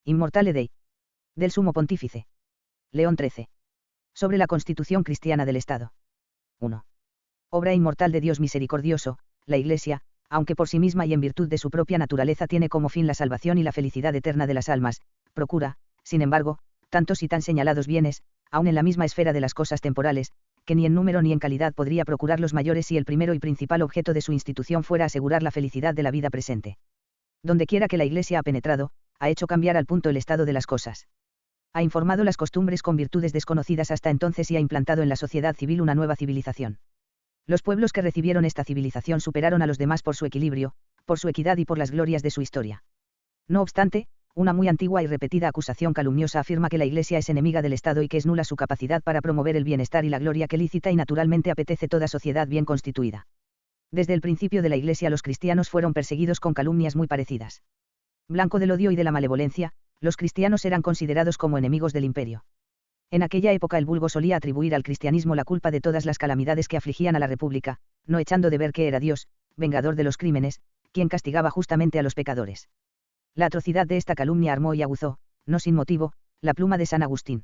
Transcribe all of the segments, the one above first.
Immortale Dei. Del Sumo Pontífice. León XIII. Sobre la Constitución Cristiana del Estado. 1. Obra inmortal de Dios misericordioso, la Iglesia, aunque por sí misma y en virtud de su propia naturaleza tiene como fin la salvación y la felicidad eterna de las almas, procura, sin embargo, tantos y tan señalados bienes, aun en la misma esfera de las cosas temporales, que ni en número ni en calidad podría procurar los mayores si el primero y principal objeto de su institución fuera asegurar la felicidad de la vida presente. Dondequiera que la Iglesia ha penetrado, ha hecho cambiar al punto el estado de las cosas. Ha informado las costumbres con virtudes desconocidas hasta entonces y ha implantado en la sociedad civil una nueva civilización. Los pueblos que recibieron esta civilización superaron a los demás por su equilibrio, por su equidad y por las glorias de su historia. No obstante, una muy antigua y repetida acusación calumniosa afirma que la Iglesia es enemiga del Estado y que es nula su capacidad para promover el bienestar y la gloria que lícita y naturalmente apetece toda sociedad bien constituida. Desde el principio de la Iglesia los cristianos fueron perseguidos con calumnias muy parecidas. Blanco del odio y de la malevolencia, los cristianos eran considerados como enemigos del imperio. En aquella época el vulgo solía atribuir al cristianismo la culpa de todas las calamidades que afligían a la República, no echando de ver que era Dios, vengador de los crímenes, quien castigaba justamente a los pecadores. La atrocidad de esta calumnia armó y aguzó, no sin motivo, la pluma de San Agustín.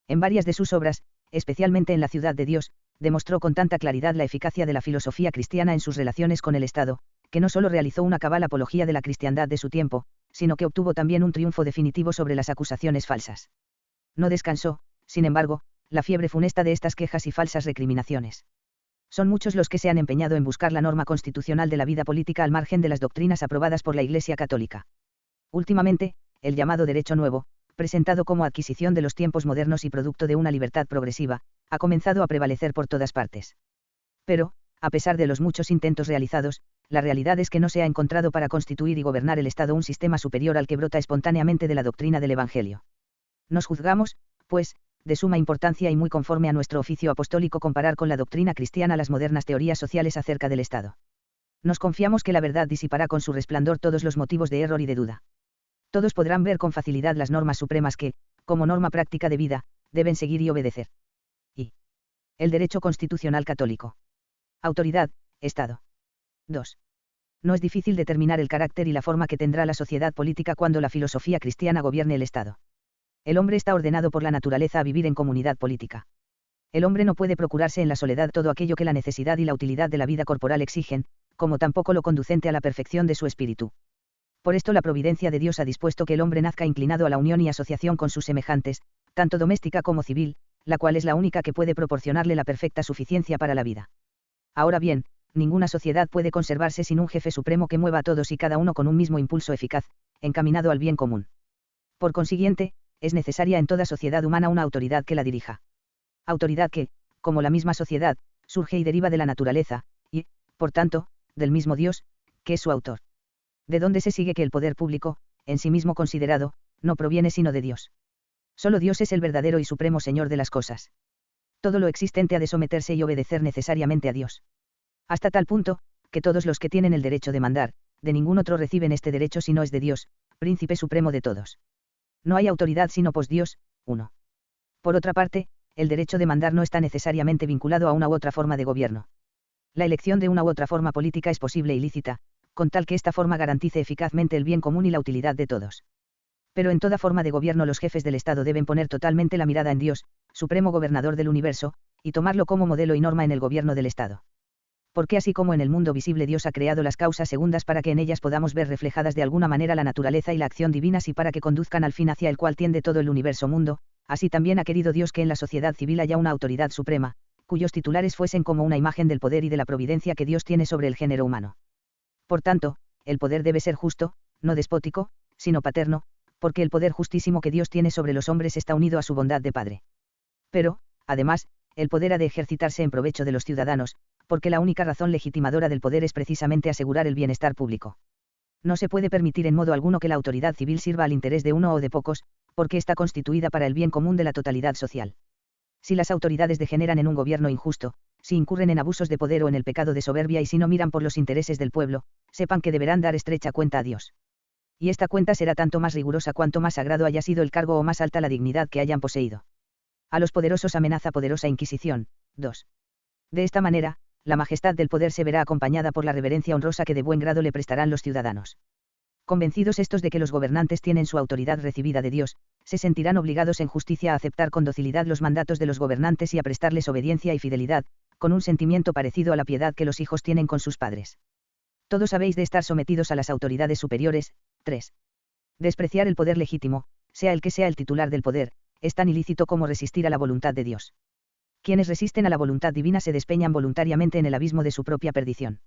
En varias de sus obras, especialmente en La Ciudad de Dios, demostró con tanta claridad la eficacia de la filosofía cristiana en sus relaciones con el Estado, que no solo realizó una cabal apología de la cristiandad de su tiempo, sino que obtuvo también un triunfo definitivo sobre las acusaciones falsas. No descansó, sin embargo, la fiebre funesta de estas quejas y falsas recriminaciones. Son muchos los que se han empeñado en buscar la norma constitucional de la vida política al margen de las doctrinas aprobadas por la Iglesia Católica. Últimamente, el llamado derecho nuevo, presentado como adquisición de los tiempos modernos y producto de una libertad progresiva, ha comenzado a prevalecer por todas partes. Pero, a pesar de los muchos intentos realizados, la realidad es que no se ha encontrado para constituir y gobernar el Estado un sistema superior al que brota espontáneamente de la doctrina del Evangelio. Nos juzgamos, pues, de suma importancia y muy conforme a nuestro oficio apostólico comparar con la doctrina cristiana las modernas teorías sociales acerca del Estado. Nos confiamos que la verdad disipará con su resplandor todos los motivos de error y de duda. Todos podrán ver con facilidad las normas supremas que, como norma práctica de vida, deben seguir y obedecer. Y el derecho constitucional católico. Autoridad, Estado. 2. No es difícil determinar el carácter y la forma que tendrá la sociedad política cuando la filosofía cristiana gobierne el Estado. El hombre está ordenado por la naturaleza a vivir en comunidad política. El hombre no puede procurarse en la soledad todo aquello que la necesidad y la utilidad de la vida corporal exigen, como tampoco lo conducente a la perfección de su espíritu. Por esto la providencia de Dios ha dispuesto que el hombre nazca inclinado a la unión y asociación con sus semejantes, tanto doméstica como civil, la cual es la única que puede proporcionarle la perfecta suficiencia para la vida. Ahora bien, ninguna sociedad puede conservarse sin un jefe supremo que mueva a todos y cada uno con un mismo impulso eficaz, encaminado al bien común. Por consiguiente, es necesaria en toda sociedad humana una autoridad que la dirija. Autoridad que, como la misma sociedad, surge y deriva de la naturaleza, y, por tanto, del mismo Dios, que es su autor. De donde se sigue que el poder público, en sí mismo considerado, no proviene sino de Dios. Solo Dios es el verdadero y supremo Señor de las cosas. Todo lo existente ha de someterse y obedecer necesariamente a Dios. Hasta tal punto, que todos los que tienen el derecho de mandar, de ningún otro reciben este derecho si no es de Dios, príncipe supremo de todos. No hay autoridad sino pos Dios. 1. Por otra parte, el derecho de mandar no está necesariamente vinculado a una u otra forma de gobierno. La elección de una u otra forma política es posible y lícita, con tal que esta forma garantice eficazmente el bien común y la utilidad de todos. Pero en toda forma de gobierno los jefes del Estado deben poner totalmente la mirada en Dios, supremo gobernador del universo, y tomarlo como modelo y norma en el gobierno del Estado. Porque así como en el mundo visible Dios ha creado las causas segundas para que en ellas podamos ver reflejadas de alguna manera la naturaleza y la acción divinas y para que conduzcan al fin hacia el cual tiende todo el universo mundo, así también ha querido Dios que en la sociedad civil haya una autoridad suprema, cuyos titulares fuesen como una imagen del poder y de la providencia que Dios tiene sobre el género humano. Por tanto, el poder debe ser justo, no despótico, sino paterno, porque el poder justísimo que Dios tiene sobre los hombres está unido a su bondad de Padre. Pero, además, el poder ha de ejercitarse en provecho de los ciudadanos, porque la única razón legitimadora del poder es precisamente asegurar el bienestar público. No se puede permitir en modo alguno que la autoridad civil sirva al interés de uno o de pocos, porque está constituida para el bien común de la totalidad social. Si las autoridades degeneran en un gobierno injusto, si incurren en abusos de poder o en el pecado de soberbia y si no miran por los intereses del pueblo, sepan que deberán dar estrecha cuenta a Dios. Y esta cuenta será tanto más rigurosa cuanto más sagrado haya sido el cargo o más alta la dignidad que hayan poseído. A los poderosos amenaza poderosa Inquisición. 2. De esta manera, la majestad del poder se verá acompañada por la reverencia honrosa que de buen grado le prestarán los ciudadanos. Convencidos estos de que los gobernantes tienen su autoridad recibida de Dios, se sentirán obligados en justicia a aceptar con docilidad los mandatos de los gobernantes y a prestarles obediencia y fidelidad, con un sentimiento parecido a la piedad que los hijos tienen con sus padres. Todos habéis de estar sometidos a las autoridades superiores. 3. Despreciar el poder legítimo, sea el que sea el titular del poder, es tan ilícito como resistir a la voluntad de Dios. Quienes resisten a la voluntad divina se despeñan voluntariamente en el abismo de su propia perdición.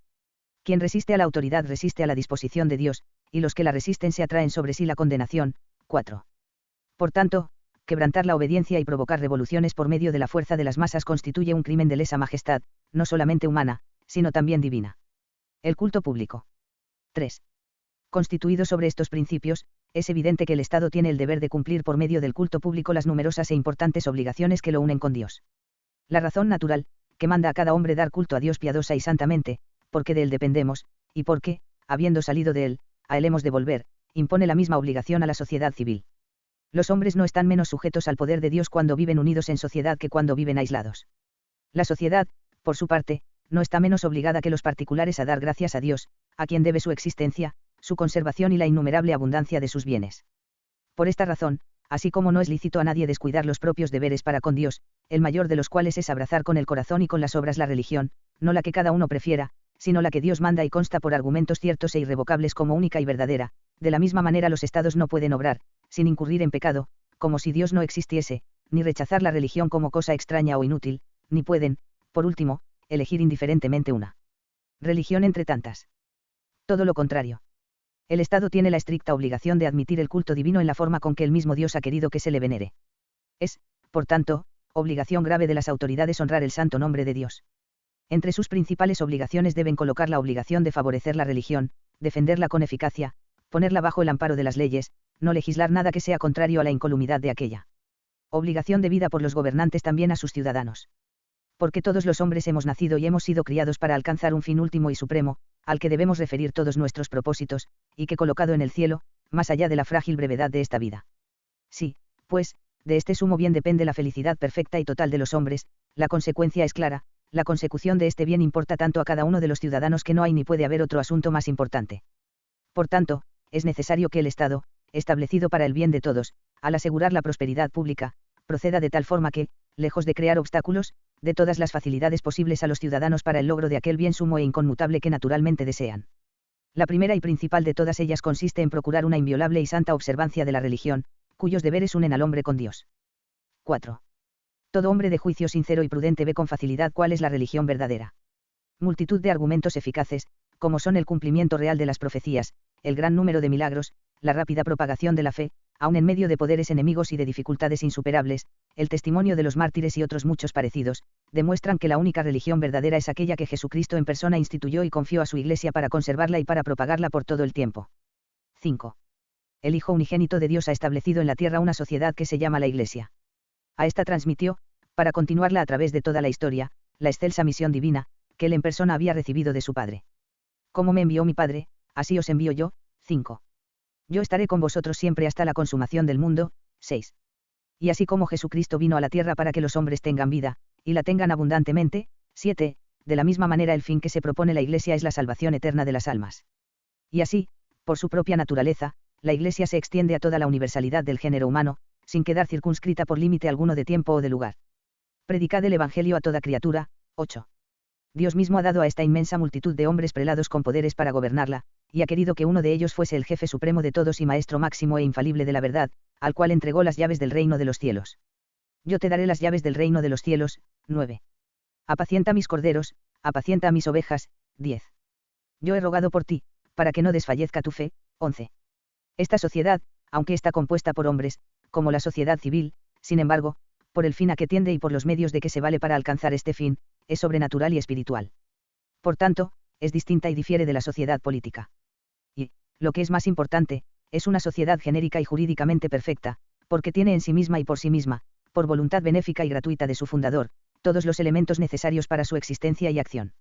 Quien resiste a la autoridad resiste a la disposición de Dios, y los que la resisten se atraen sobre sí la condenación. 4. Por tanto, quebrantar la obediencia y provocar revoluciones por medio de la fuerza de las masas constituye un crimen de lesa majestad, no solamente humana, sino también divina. El culto público. 3. Constituido sobre estos principios, es evidente que el Estado tiene el deber de cumplir por medio del culto público las numerosas e importantes obligaciones que lo unen con Dios. La razón natural, que manda a cada hombre dar culto a Dios piadosa y santamente, porque de él dependemos, y porque, habiendo salido de él, a él hemos de volver, impone la misma obligación a la sociedad civil. Los hombres no están menos sujetos al poder de Dios cuando viven unidos en sociedad que cuando viven aislados. La sociedad, por su parte, no está menos obligada que los particulares a dar gracias a Dios, a quien debe su existencia, su conservación y la innumerable abundancia de sus bienes. Por esta razón, así como no es lícito a nadie descuidar los propios deberes para con Dios, el mayor de los cuales es abrazar con el corazón y con las obras la religión, no la que cada uno prefiera, sino la que Dios manda y consta por argumentos ciertos e irrevocables como única y verdadera, de la misma manera los estados no pueden obrar, sin incurrir en pecado, como si Dios no existiese, ni rechazar la religión como cosa extraña o inútil, ni pueden, por último, elegir indiferentemente una religión entre tantas. Todo lo contrario. El Estado tiene la estricta obligación de admitir el culto divino en la forma con que el mismo Dios ha querido que se le venere. Es, por tanto, obligación grave de las autoridades honrar el santo nombre de Dios. Entre sus principales obligaciones deben colocar la obligación de favorecer la religión, defenderla con eficacia, ponerla bajo el amparo de las leyes, no legislar nada que sea contrario a la incolumidad de aquella. Obligación debida por los gobernantes también a sus ciudadanos. Porque todos los hombres hemos nacido y hemos sido criados para alcanzar un fin último y supremo, al que debemos referir todos nuestros propósitos, y que colocado en el cielo, más allá de la frágil brevedad de esta vida. Sí, pues, de este sumo bien depende la felicidad perfecta y total de los hombres, la consecuencia es clara, la consecución de este bien importa tanto a cada uno de los ciudadanos que no hay ni puede haber otro asunto más importante. Por tanto, es necesario que el Estado, establecido para el bien de todos, al asegurar la prosperidad pública, proceda de tal forma que, lejos de crear obstáculos, dé todas las facilidades posibles a los ciudadanos para el logro de aquel bien sumo e inconmutable que naturalmente desean. La primera y principal de todas ellas consiste en procurar una inviolable y santa observancia de la religión, cuyos deberes unen al hombre con Dios. 4. Todo hombre de juicio sincero y prudente ve con facilidad cuál es la religión verdadera. Multitud de argumentos eficaces, como son el cumplimiento real de las profecías, el gran número de milagros, la rápida propagación de la fe, aun en medio de poderes enemigos y de dificultades insuperables, el testimonio de los mártires y otros muchos parecidos, demuestran que la única religión verdadera es aquella que Jesucristo en persona instituyó y confió a su Iglesia para conservarla y para propagarla por todo el tiempo. 5. El Hijo unigénito de Dios ha establecido en la tierra una sociedad que se llama la Iglesia. A esta transmitió, para continuarla a través de toda la historia, la excelsa misión divina, que él en persona había recibido de su Padre. Como me envió mi Padre, así os envío yo. 5. Yo estaré con vosotros siempre hasta la consumación del mundo. 6. Y así como Jesucristo vino a la tierra para que los hombres tengan vida, y la tengan abundantemente. 7. De la misma manera el fin que se propone la Iglesia es la salvación eterna de las almas. Y así, por su propia naturaleza, la Iglesia se extiende a toda la universalidad del género humano, sin quedar circunscrita por límite alguno de tiempo o de lugar. Predicad el Evangelio a toda criatura. 8. Dios mismo ha dado a esta inmensa multitud de hombres prelados con poderes para gobernarla, y ha querido que uno de ellos fuese el jefe supremo de todos y maestro máximo e infalible de la verdad, al cual entregó las llaves del reino de los cielos. Yo te daré las llaves del reino de los cielos. 9. Apacienta mis corderos, apacienta mis ovejas. 10. Yo he rogado por ti, para que no desfallezca tu fe. 11. Esta sociedad, aunque está compuesta por hombres, como la sociedad civil, sin embargo, por el fin a que tiende y por los medios de que se vale para alcanzar este fin, es sobrenatural y espiritual. Por tanto, es distinta y difiere de la sociedad política. Y, lo que es más importante, es una sociedad genérica y jurídicamente perfecta, porque tiene en sí misma y por sí misma, por voluntad benéfica y gratuita de su fundador, todos los elementos necesarios para su existencia y acción.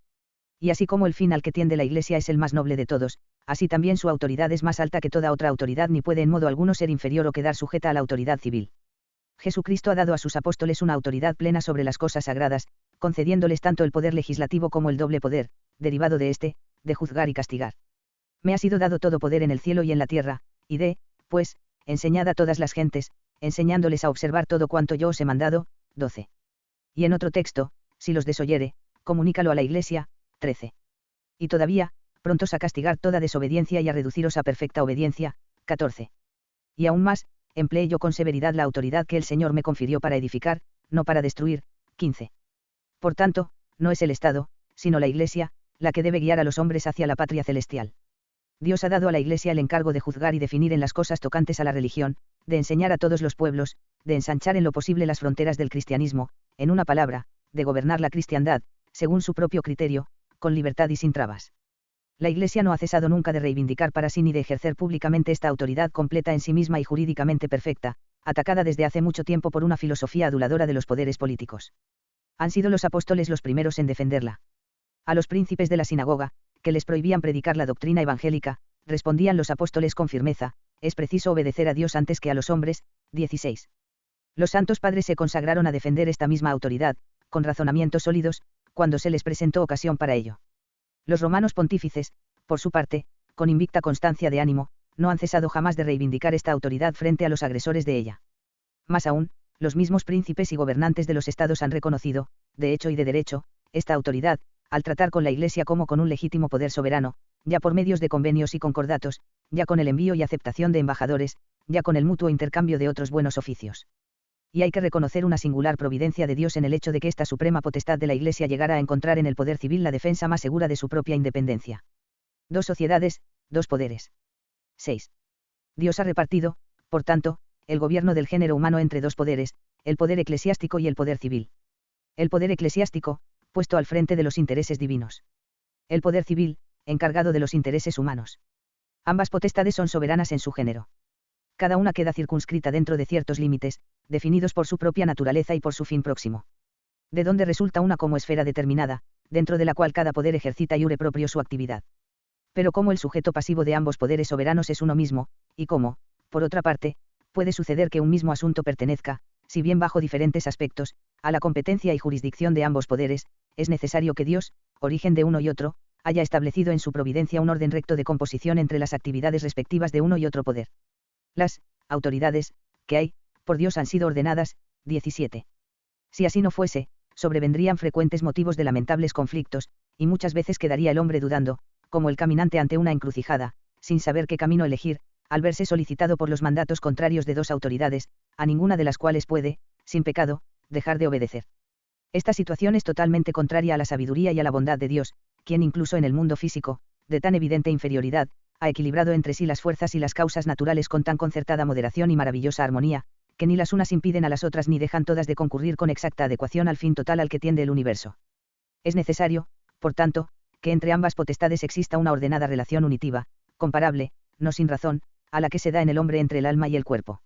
Y así como el fin al que tiende la Iglesia es el más noble de todos, así también su autoridad es más alta que toda otra autoridad ni puede en modo alguno ser inferior o quedar sujeta a la autoridad civil. Jesucristo ha dado a sus apóstoles una autoridad plena sobre las cosas sagradas, concediéndoles tanto el poder legislativo como el doble poder, derivado de este, de juzgar y castigar. Me ha sido dado todo poder en el cielo y en la tierra, y pues, enseñad a todas las gentes, enseñándoles a observar todo cuanto yo os he mandado. 12. Y en otro texto, si los desoyere, comunícalo a la Iglesia. 13. Y todavía, prontos a castigar toda desobediencia y a reduciros a perfecta obediencia. 14. Y aún más, empleé yo con severidad la autoridad que el Señor me confirió para edificar, no para destruir. 15. Por tanto, no es el Estado, sino la Iglesia, la que debe guiar a los hombres hacia la patria celestial. Dios ha dado a la Iglesia el encargo de juzgar y definir en las cosas tocantes a la religión, de enseñar a todos los pueblos, de ensanchar en lo posible las fronteras del cristianismo, en una palabra, de gobernar la cristiandad, según su propio criterio, con libertad y sin trabas. La Iglesia no ha cesado nunca de reivindicar para sí ni de ejercer públicamente esta autoridad completa en sí misma y jurídicamente perfecta, atacada desde hace mucho tiempo por una filosofía aduladora de los poderes políticos. Han sido los apóstoles los primeros en defenderla. A los príncipes de la sinagoga, que les prohibían predicar la doctrina evangélica, respondían los apóstoles con firmeza: es preciso obedecer a Dios antes que a los hombres. 16. Los santos padres se consagraron a defender esta misma autoridad, con razonamientos sólidos, cuando se les presentó ocasión para ello. Los romanos pontífices, por su parte, con invicta constancia de ánimo, no han cesado jamás de reivindicar esta autoridad frente a los agresores de ella. Más aún, los mismos príncipes y gobernantes de los estados han reconocido, de hecho y de derecho, esta autoridad, al tratar con la Iglesia como con un legítimo poder soberano, ya por medios de convenios y concordatos, ya con el envío y aceptación de embajadores, ya con el mutuo intercambio de otros buenos oficios. Y hay que reconocer una singular providencia de Dios en el hecho de que esta suprema potestad de la Iglesia llegara a encontrar en el poder civil la defensa más segura de su propia independencia. 2 sociedades, 2 poderes. 6. Dios ha repartido, por tanto, el gobierno del género humano entre 2 poderes, el poder eclesiástico y el poder civil. El poder eclesiástico, puesto al frente de los intereses divinos. El poder civil, encargado de los intereses humanos. Ambas potestades son soberanas en su género. Cada una queda circunscrita dentro de ciertos límites, definidos por su propia naturaleza y por su fin próximo. De donde resulta una como esfera determinada, dentro de la cual cada poder ejercita iure proprio su actividad. Pero como el sujeto pasivo de ambos poderes soberanos es uno mismo, y como, por otra parte, puede suceder que un mismo asunto pertenezca, si bien bajo diferentes aspectos, a la competencia y jurisdicción de ambos poderes, es necesario que Dios, origen de uno y otro, haya establecido en su providencia un orden recto de composición entre las actividades respectivas de uno y otro poder. Las autoridades que hay, por Dios han sido ordenadas. 17. Si así no fuese, sobrevendrían frecuentes motivos de lamentables conflictos, y muchas veces quedaría el hombre dudando, como el caminante ante una encrucijada, sin saber qué camino elegir, al verse solicitado por los mandatos contrarios de 2 autoridades, a ninguna de las cuales puede, sin pecado, dejar de obedecer. Esta situación es totalmente contraria a la sabiduría y a la bondad de Dios, quien incluso en el mundo físico, de tan evidente inferioridad, ha equilibrado entre sí las fuerzas y las causas naturales con tan concertada moderación y maravillosa armonía, que ni las unas impiden a las otras ni dejan todas de concurrir con exacta adecuación al fin total al que tiende el universo. Es necesario, por tanto, que entre ambas potestades exista una ordenada relación unitiva, comparable, no sin razón, a la que se da en el hombre entre el alma y el cuerpo.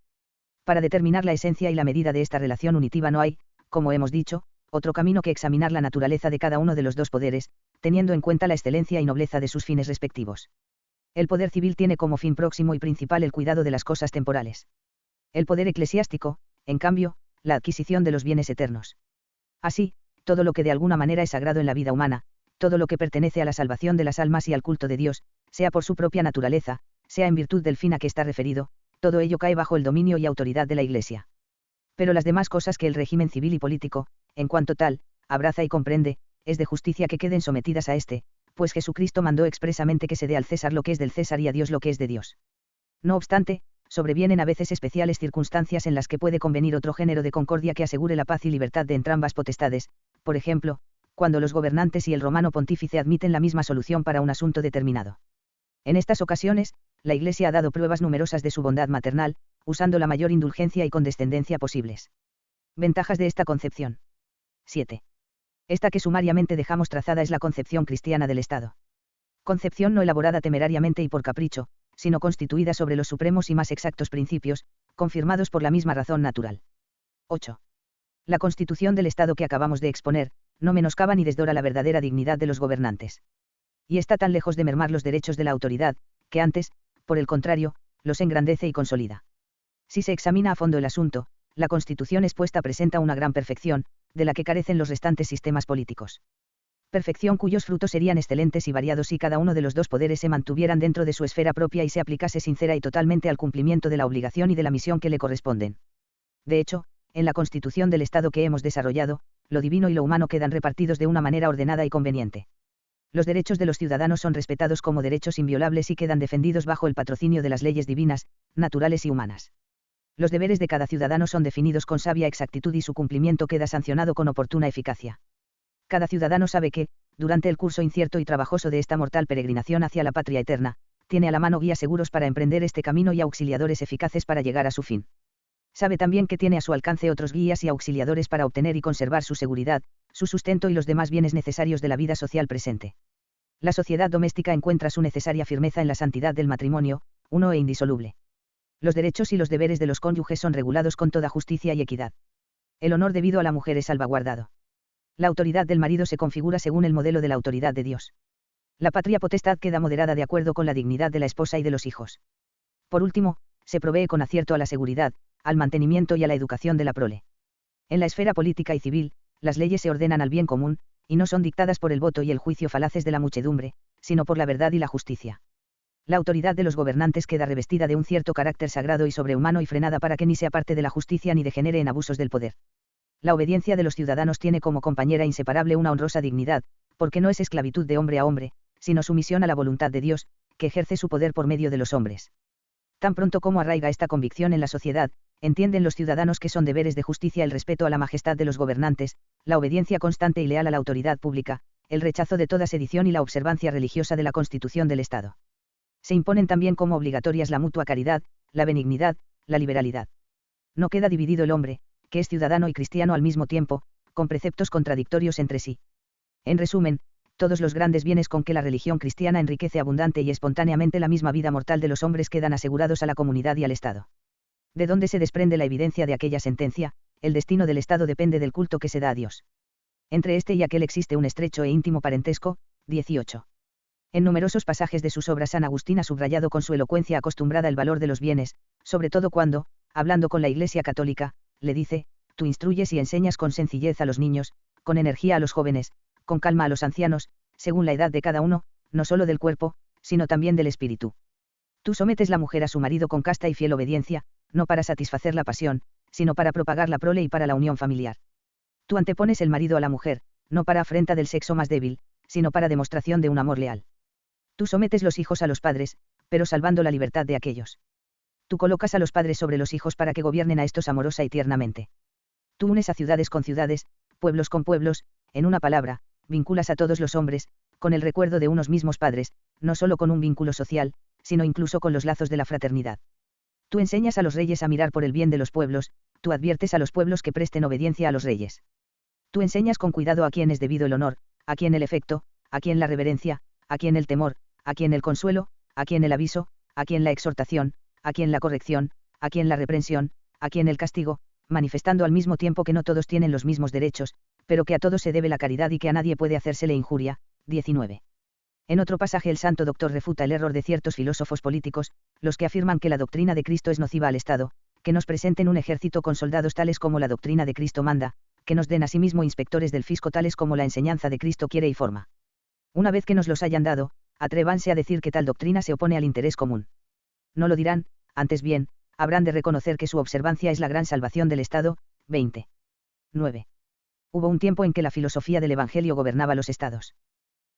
Para determinar la esencia y la medida de esta relación unitiva no hay, como hemos dicho, otro camino que examinar la naturaleza de cada uno de los 2 poderes, teniendo en cuenta la excelencia y nobleza de sus fines respectivos. El poder civil tiene como fin próximo y principal el cuidado de las cosas temporales. El poder eclesiástico, en cambio, la adquisición de los bienes eternos. Así, todo lo que de alguna manera es sagrado en la vida humana, todo lo que pertenece a la salvación de las almas y al culto de Dios, sea por su propia naturaleza, sea en virtud del fin a que está referido, todo ello cae bajo el dominio y autoridad de la Iglesia. Pero las demás cosas que el régimen civil y político, en cuanto tal, abraza y comprende, es de justicia que queden sometidas a este, pues Jesucristo mandó expresamente que se dé al César lo que es del César y a Dios lo que es de Dios. No obstante, sobrevienen a veces especiales circunstancias en las que puede convenir otro género de concordia que asegure la paz y libertad de entrambas potestades, por ejemplo, cuando los gobernantes y el romano pontífice admiten la misma solución para un asunto determinado. En estas ocasiones, la Iglesia ha dado pruebas numerosas de su bondad maternal, usando la mayor indulgencia y condescendencia posibles. Ventajas de esta concepción. 7. Esta que sumariamente dejamos trazada es la concepción cristiana del Estado. Concepción no elaborada temerariamente y por capricho, sino constituida sobre los supremos y más exactos principios, confirmados por la misma razón natural. 8. La constitución del Estado que acabamos de exponer, no menoscaba ni desdora la verdadera dignidad de los gobernantes. Y está tan lejos de mermar los derechos de la autoridad, que antes, por el contrario, los engrandece y consolida. Si se examina a fondo el asunto, la Constitución expuesta presenta una gran perfección, de la que carecen los restantes sistemas políticos. Perfección cuyos frutos serían excelentes y variados si cada uno de los dos poderes se mantuvieran dentro de su esfera propia y se aplicase sincera y totalmente al cumplimiento de la obligación y de la misión que le corresponden. De hecho, en la constitución del Estado que hemos desarrollado, lo divino y lo humano quedan repartidos de una manera ordenada y conveniente. Los derechos de los ciudadanos son respetados como derechos inviolables y quedan defendidos bajo el patrocinio de las leyes divinas, naturales y humanas. Los deberes de cada ciudadano son definidos con sabia exactitud y su cumplimiento queda sancionado con oportuna eficacia. Cada ciudadano sabe que, durante el curso incierto y trabajoso de esta mortal peregrinación hacia la patria eterna, tiene a la mano guías seguros para emprender este camino y auxiliadores eficaces para llegar a su fin. Sabe también que tiene a su alcance otros guías y auxiliadores para obtener y conservar su seguridad, su sustento y los demás bienes necesarios de la vida social presente. La sociedad doméstica encuentra su necesaria firmeza en la santidad del matrimonio, uno e indisoluble. Los derechos y los deberes de los cónyuges son regulados con toda justicia y equidad. El honor debido a la mujer es salvaguardado. La autoridad del marido se configura según el modelo de la autoridad de Dios. La patria potestad queda moderada de acuerdo con la dignidad de la esposa y de los hijos. Por último, se provee con acierto a la seguridad, al mantenimiento y a la educación de la prole. En la esfera política y civil, las leyes se ordenan al bien común, y no son dictadas por el voto y el juicio falaces de la muchedumbre, sino por la verdad y la justicia. La autoridad de los gobernantes queda revestida de un cierto carácter sagrado y sobrehumano y frenada para que ni se aparte de la justicia ni degenere en abusos del poder. La obediencia de los ciudadanos tiene como compañera inseparable una honrosa dignidad, porque no es esclavitud de hombre a hombre, sino sumisión a la voluntad de Dios, que ejerce su poder por medio de los hombres. Tan pronto como arraiga esta convicción en la sociedad, entienden los ciudadanos que son deberes de justicia el respeto a la majestad de los gobernantes, la obediencia constante y leal a la autoridad pública, el rechazo de toda sedición y la observancia religiosa de la Constitución del Estado. Se imponen también como obligatorias la mutua caridad, la benignidad, la liberalidad. No queda dividido el hombre, que es ciudadano y cristiano al mismo tiempo, con preceptos contradictorios entre sí. En resumen, todos los grandes bienes con que la religión cristiana enriquece abundante y espontáneamente la misma vida mortal de los hombres quedan asegurados a la comunidad y al Estado. De donde se desprende la evidencia de aquella sentencia, el destino del Estado depende del culto que se da a Dios. Entre este y aquel existe un estrecho e íntimo parentesco. 18. En numerosos pasajes de sus obras San Agustín ha subrayado con su elocuencia acostumbrada el valor de los bienes, sobre todo cuando, hablando con la Iglesia católica, le dice: tú instruyes y enseñas con sencillez a los niños, con energía a los jóvenes, con calma a los ancianos, según la edad de cada uno, no solo del cuerpo, sino también del espíritu. Tú sometes la mujer a su marido con casta y fiel obediencia, no para satisfacer la pasión, sino para propagar la prole y para la unión familiar. Tú antepones el marido a la mujer, no para afrenta del sexo más débil, sino para demostración de un amor leal. Tú sometes los hijos a los padres, pero salvando la libertad de aquellos. Tú colocas a los padres sobre los hijos para que gobiernen a estos amorosa y tiernamente. Tú unes a ciudades con ciudades, pueblos con pueblos, en una palabra, vinculas a todos los hombres, con el recuerdo de unos mismos padres, no solo con un vínculo social, sino incluso con los lazos de la fraternidad. Tú enseñas a los reyes a mirar por el bien de los pueblos, tú adviertes a los pueblos que presten obediencia a los reyes. Tú enseñas con cuidado a quien es debido el honor, a quien el afecto, a quien la reverencia, a quien el temor, a quien el consuelo, a quien el aviso, a quien la exhortación, a quien la corrección, a quien la reprensión, a quien el castigo, manifestando al mismo tiempo que no todos tienen los mismos derechos, pero que a todos se debe la caridad y que a nadie puede hacérsele injuria. 19. En otro pasaje el santo doctor refuta el error de ciertos filósofos políticos, los que afirman que la doctrina de Cristo es nociva al Estado, que nos presenten un ejército con soldados tales como la doctrina de Cristo manda, que nos den asimismo inspectores del fisco tales como la enseñanza de Cristo quiere y forma. Una vez que nos los hayan dado, atrévanse a decir que tal doctrina se opone al interés común. No lo dirán, antes bien, habrán de reconocer que su observancia es la gran salvación del Estado. 20. 9. Hubo un tiempo en que la filosofía del Evangelio gobernaba los estados.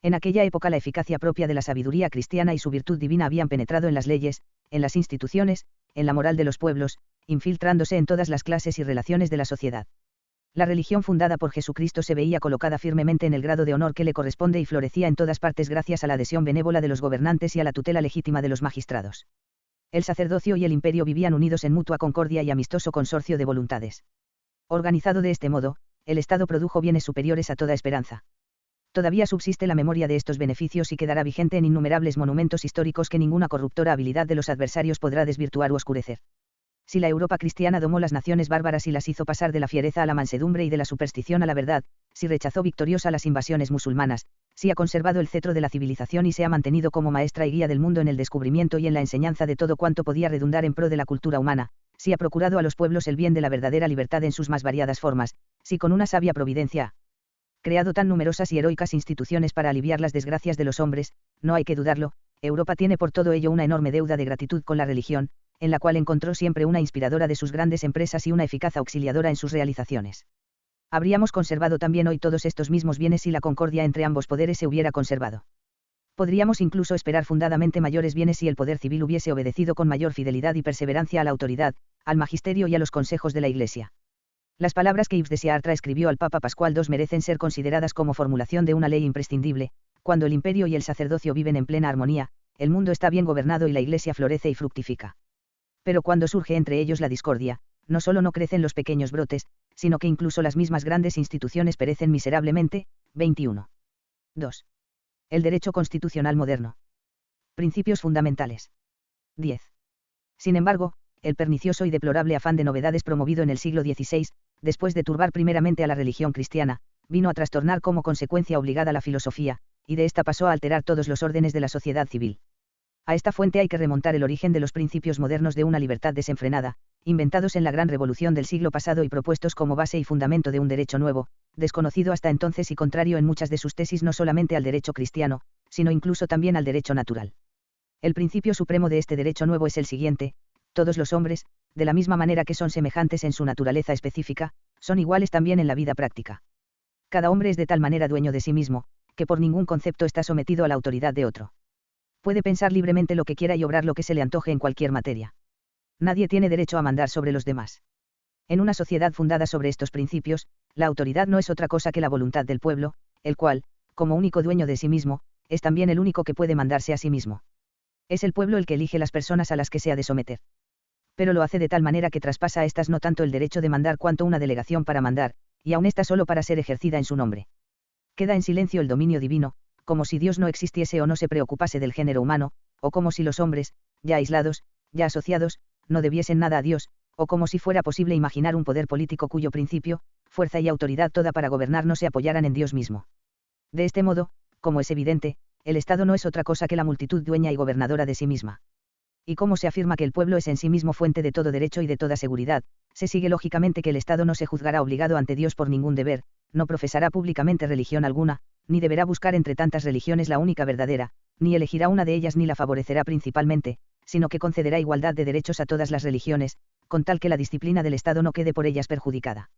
En aquella época la eficacia propia de la sabiduría cristiana y su virtud divina habían penetrado en las leyes, en las instituciones, en la moral de los pueblos, infiltrándose en todas las clases y relaciones de la sociedad. La religión fundada por Jesucristo se veía colocada firmemente en el grado de honor que le corresponde y florecía en todas partes gracias a la adhesión benévola de los gobernantes y a la tutela legítima de los magistrados. El sacerdocio y el imperio vivían unidos en mutua concordia y amistoso consorcio de voluntades. Organizado de este modo, el Estado produjo bienes superiores a toda esperanza. Todavía subsiste la memoria de estos beneficios y quedará vigente en innumerables monumentos históricos que ninguna corruptora habilidad de los adversarios podrá desvirtuar o oscurecer. Si la Europa cristiana domó las naciones bárbaras y las hizo pasar de la fiereza a la mansedumbre y de la superstición a la verdad, si rechazó victoriosa las invasiones musulmanas, si ha conservado el cetro de la civilización y se ha mantenido como maestra y guía del mundo en el descubrimiento y en la enseñanza de todo cuanto podía redundar en pro de la cultura humana, si ha procurado a los pueblos el bien de la verdadera libertad en sus más variadas formas, si con una sabia providencia creado tan numerosas y heroicas instituciones para aliviar las desgracias de los hombres, no hay que dudarlo, Europa tiene por todo ello una enorme deuda de gratitud con la religión, en la cual encontró siempre una inspiradora de sus grandes empresas y una eficaz auxiliadora en sus realizaciones. Habríamos conservado también hoy todos estos mismos bienes si la concordia entre ambos poderes se hubiera conservado. Podríamos incluso esperar fundadamente mayores bienes si el poder civil hubiese obedecido con mayor fidelidad y perseverancia a la autoridad, al magisterio y a los consejos de la Iglesia. Las palabras que Yves de Chartres escribió al Papa Pascual II merecen ser consideradas como formulación de una ley imprescindible: cuando el imperio y el sacerdocio viven en plena armonía, el mundo está bien gobernado y la Iglesia florece y fructifica. Pero cuando surge entre ellos la discordia, no solo no crecen los pequeños brotes, sino que incluso las mismas grandes instituciones perecen miserablemente. 21. 2. El derecho constitucional moderno. Principios fundamentales. 10. Sin embargo, el pernicioso y deplorable afán de novedades promovido en el siglo XVI, después de turbar primeramente a la religión cristiana, vino a trastornar como consecuencia obligada la filosofía, y de esta pasó a alterar todos los órdenes de la sociedad civil. A esta fuente hay que remontar el origen de los principios modernos de una libertad desenfrenada, inventados en la gran revolución del siglo pasado y propuestos como base y fundamento de un derecho nuevo, desconocido hasta entonces y contrario en muchas de sus tesis no solamente al derecho cristiano, sino incluso también al derecho natural. El principio supremo de este derecho nuevo es el siguiente: todos los hombres, de la misma manera que son semejantes en su naturaleza específica, son iguales también en la vida práctica. Cada hombre es de tal manera dueño de sí mismo, que por ningún concepto está sometido a la autoridad de otro. Puede pensar libremente lo que quiera y obrar lo que se le antoje en cualquier materia. Nadie tiene derecho a mandar sobre los demás. En una sociedad fundada sobre estos principios, la autoridad no es otra cosa que la voluntad del pueblo, el cual, como único dueño de sí mismo, es también el único que puede mandarse a sí mismo. Es el pueblo el que elige las personas a las que se ha de someter. Pero lo hace de tal manera que traspasa a estas no tanto el derecho de mandar cuanto una delegación para mandar, y aun esta solo para ser ejercida en su nombre. Queda en silencio el dominio divino, como si Dios no existiese o no se preocupase del género humano, o como si los hombres, ya aislados, ya asociados, no debiesen nada a Dios, o como si fuera posible imaginar un poder político cuyo principio, fuerza y autoridad toda para gobernar no se apoyaran en Dios mismo. De este modo, como es evidente, el Estado no es otra cosa que la multitud dueña y gobernadora de sí misma. Y como se afirma que el pueblo es en sí mismo fuente de todo derecho y de toda seguridad, se sigue lógicamente que el Estado no se juzgará obligado ante Dios por ningún deber, no profesará públicamente religión alguna, ni deberá buscar entre tantas religiones la única verdadera, ni elegirá una de ellas ni la favorecerá principalmente, sino que concederá igualdad de derechos a todas las religiones, con tal que la disciplina del Estado no quede por ellas perjudicada.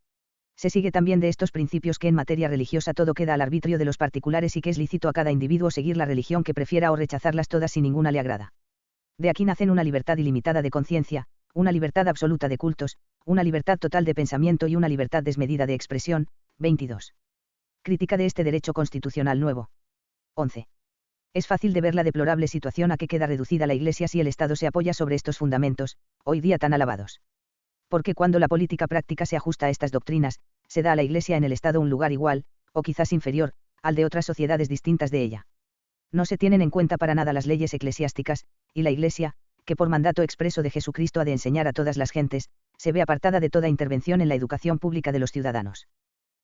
Se sigue también de estos principios que en materia religiosa todo queda al arbitrio de los particulares y que es lícito a cada individuo seguir la religión que prefiera o rechazarlas todas si ninguna le agrada. De aquí nacen una libertad ilimitada de conciencia, una libertad absoluta de cultos, una libertad total de pensamiento y una libertad desmedida de expresión. 22. Crítica de este derecho constitucional nuevo. 11. Es fácil de ver la deplorable situación a que queda reducida la Iglesia si el Estado se apoya sobre estos fundamentos, hoy día tan alabados. Porque cuando la política práctica se ajusta a estas doctrinas, se da a la Iglesia en el Estado un lugar igual, o quizás inferior, al de otras sociedades distintas de ella. No se tienen en cuenta para nada las leyes eclesiásticas, y la Iglesia, que por mandato expreso de Jesucristo ha de enseñar a todas las gentes, se ve apartada de toda intervención en la educación pública de los ciudadanos.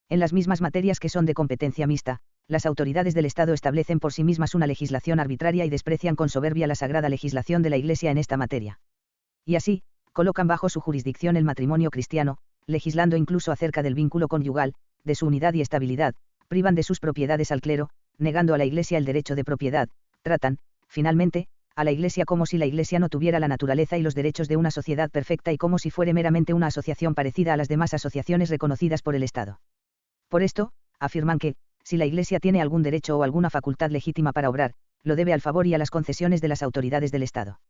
En las mismas materias que son de competencia mixta, las autoridades del Estado establecen por sí mismas una legislación arbitraria y desprecian con soberbia la sagrada legislación de la Iglesia en esta materia. Y así, colocan bajo su jurisdicción el matrimonio cristiano, legislando incluso acerca del vínculo conyugal, de su unidad y estabilidad, privan de sus propiedades al clero, negando a la Iglesia el derecho de propiedad, tratan, finalmente, a la Iglesia como si la Iglesia no tuviera la naturaleza y los derechos de una sociedad perfecta y como si fuera meramente una asociación parecida a las demás asociaciones reconocidas por el Estado. Por esto, afirman que, si la Iglesia tiene algún derecho o alguna facultad legítima para obrar, lo debe al favor y a las concesiones de las autoridades del Estado.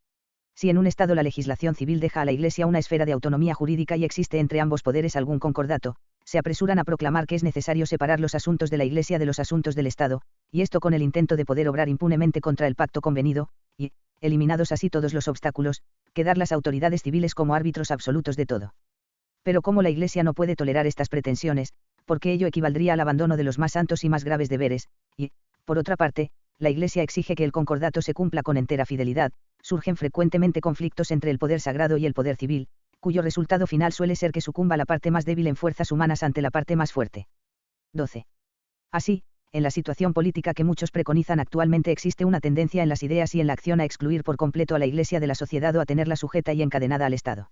Si en un Estado la legislación civil deja a la Iglesia una esfera de autonomía jurídica y existe entre ambos poderes algún concordato, se apresuran a proclamar que es necesario separar los asuntos de la Iglesia de los asuntos del Estado, y esto con el intento de poder obrar impunemente contra el pacto convenido, y, eliminados así todos los obstáculos, quedar las autoridades civiles como árbitros absolutos de todo. Pero como la Iglesia no puede tolerar estas pretensiones, porque ello equivaldría al abandono de los más santos y más graves deberes, y, por otra parte, la Iglesia exige que el concordato se cumpla con entera fidelidad, surgen frecuentemente conflictos entre el poder sagrado y el poder civil, cuyo resultado final suele ser que sucumba la parte más débil en fuerzas humanas ante la parte más fuerte. 12. Así, en la situación política que muchos preconizan actualmente existe una tendencia en las ideas y en la acción a excluir por completo a la Iglesia de la sociedad o a tenerla sujeta y encadenada al Estado.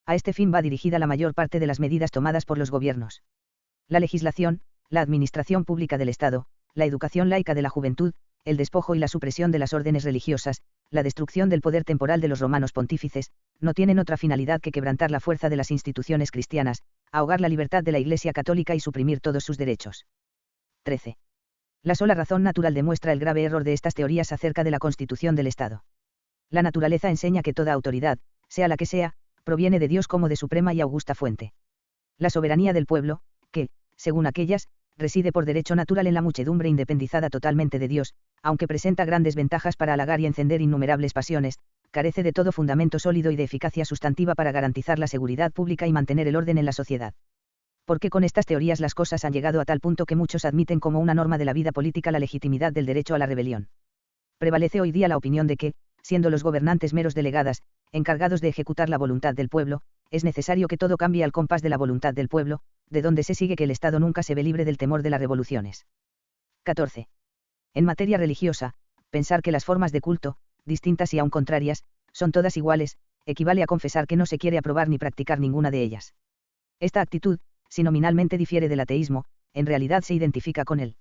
A este fin va dirigida la mayor parte de las medidas tomadas por los gobiernos. La legislación, la administración pública del Estado, la educación laica de la juventud, el despojo y la supresión de las órdenes religiosas, la destrucción del poder temporal de los romanos pontífices, no tienen otra finalidad que quebrantar la fuerza de las instituciones cristianas, ahogar la libertad de la Iglesia católica y suprimir todos sus derechos. 13. La sola razón natural demuestra el grave error de estas teorías acerca de la constitución del Estado. La naturaleza enseña que toda autoridad, sea la que sea, proviene de Dios como de suprema y augusta fuente. La soberanía del pueblo, que, según aquellas, reside por derecho natural en la muchedumbre independizada totalmente de Dios, aunque presenta grandes ventajas para halagar y encender innumerables pasiones, carece de todo fundamento sólido y de eficacia sustantiva para garantizar la seguridad pública y mantener el orden en la sociedad. Porque con estas teorías las cosas han llegado a tal punto que muchos admiten como una norma de la vida política la legitimidad del derecho a la rebelión. Prevalece hoy día la opinión de que, siendo los gobernantes meros delegadas, encargados de ejecutar la voluntad del pueblo, es necesario que todo cambie al compás de la voluntad del pueblo, de donde se sigue que el Estado nunca se ve libre del temor de las revoluciones. 14. En materia religiosa, pensar que las formas de culto, distintas y aún contrarias, son todas iguales, equivale a confesar que no se quiere aprobar ni practicar ninguna de ellas. Esta actitud, si nominalmente difiere del ateísmo, en realidad se identifica con él.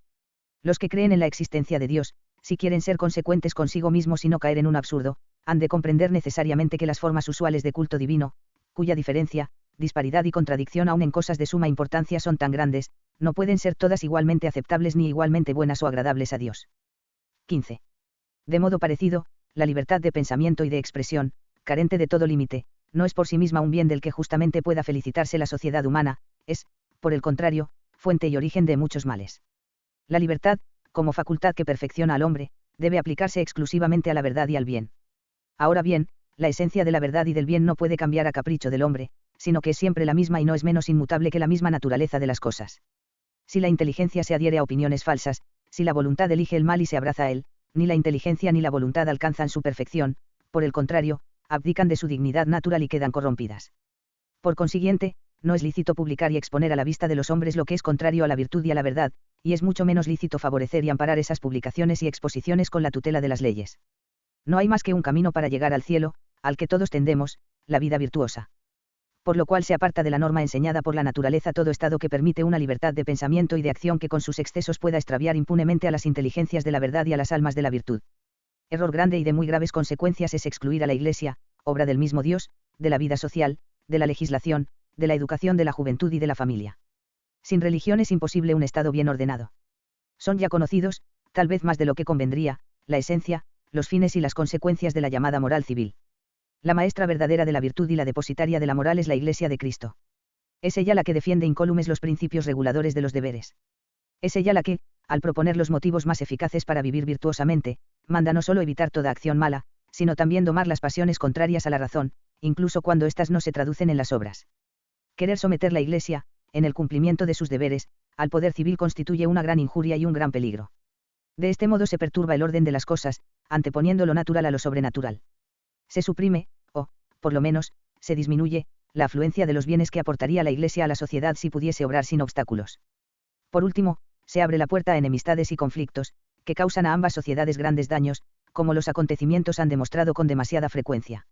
Los que creen en la existencia de Dios, si quieren ser consecuentes consigo mismos y no caer en un absurdo, han de comprender necesariamente que las formas usuales de culto divino, cuya diferencia, disparidad y contradicción aun en cosas de suma importancia son tan grandes, no pueden ser todas igualmente aceptables ni igualmente buenas o agradables a Dios. 15. De modo parecido, la libertad de pensamiento y de expresión, carente de todo límite, no es por sí misma un bien del que justamente pueda felicitarse la sociedad humana, es, por el contrario, fuente y origen de muchos males. La libertad, como facultad que perfecciona al hombre, debe aplicarse exclusivamente a la verdad y al bien. Ahora bien, la esencia de la verdad y del bien no puede cambiar a capricho del hombre, sino que es siempre la misma y no es menos inmutable que la misma naturaleza de las cosas. Si la inteligencia se adhiere a opiniones falsas, si la voluntad elige el mal y se abraza a él, ni la inteligencia ni la voluntad alcanzan su perfección, por el contrario, abdican de su dignidad natural y quedan corrompidas. Por consiguiente, no es lícito publicar y exponer a la vista de los hombres lo que es contrario a la virtud y a la verdad, y es mucho menos lícito favorecer y amparar esas publicaciones y exposiciones con la tutela de las leyes. No hay más que un camino para llegar al cielo, al que todos tendemos, la vida virtuosa. Por lo cual se aparta de la norma enseñada por la naturaleza todo estado que permite una libertad de pensamiento y de acción que con sus excesos pueda extraviar impunemente a las inteligencias de la verdad y a las almas de la virtud. Error grande y de muy graves consecuencias es excluir a la Iglesia, obra del mismo Dios, de la vida social, de la legislación, de la educación de la juventud y de la familia. Sin religión es imposible un estado bien ordenado. Son ya conocidos, tal vez más de lo que convendría, la esencia, los fines y las consecuencias de la llamada moral civil. La maestra verdadera de la virtud y la depositaria de la moral es la Iglesia de Cristo. Es ella la que defiende incólumes los principios reguladores de los deberes. Es ella la que, al proponer los motivos más eficaces para vivir virtuosamente, manda no solo evitar toda acción mala, sino también domar las pasiones contrarias a la razón, incluso cuando éstas no se traducen en las obras. Querer someter la Iglesia, en el cumplimiento de sus deberes, al poder civil constituye una gran injuria y un gran peligro. De este modo se perturba el orden de las cosas, anteponiendo lo natural a lo sobrenatural. Se suprime, o, por lo menos, se disminuye, la afluencia de los bienes que aportaría la Iglesia a la sociedad si pudiese obrar sin obstáculos. Por último, se abre la puerta a enemistades y conflictos, que causan a ambas sociedades grandes daños, como los acontecimientos han demostrado con demasiada frecuencia.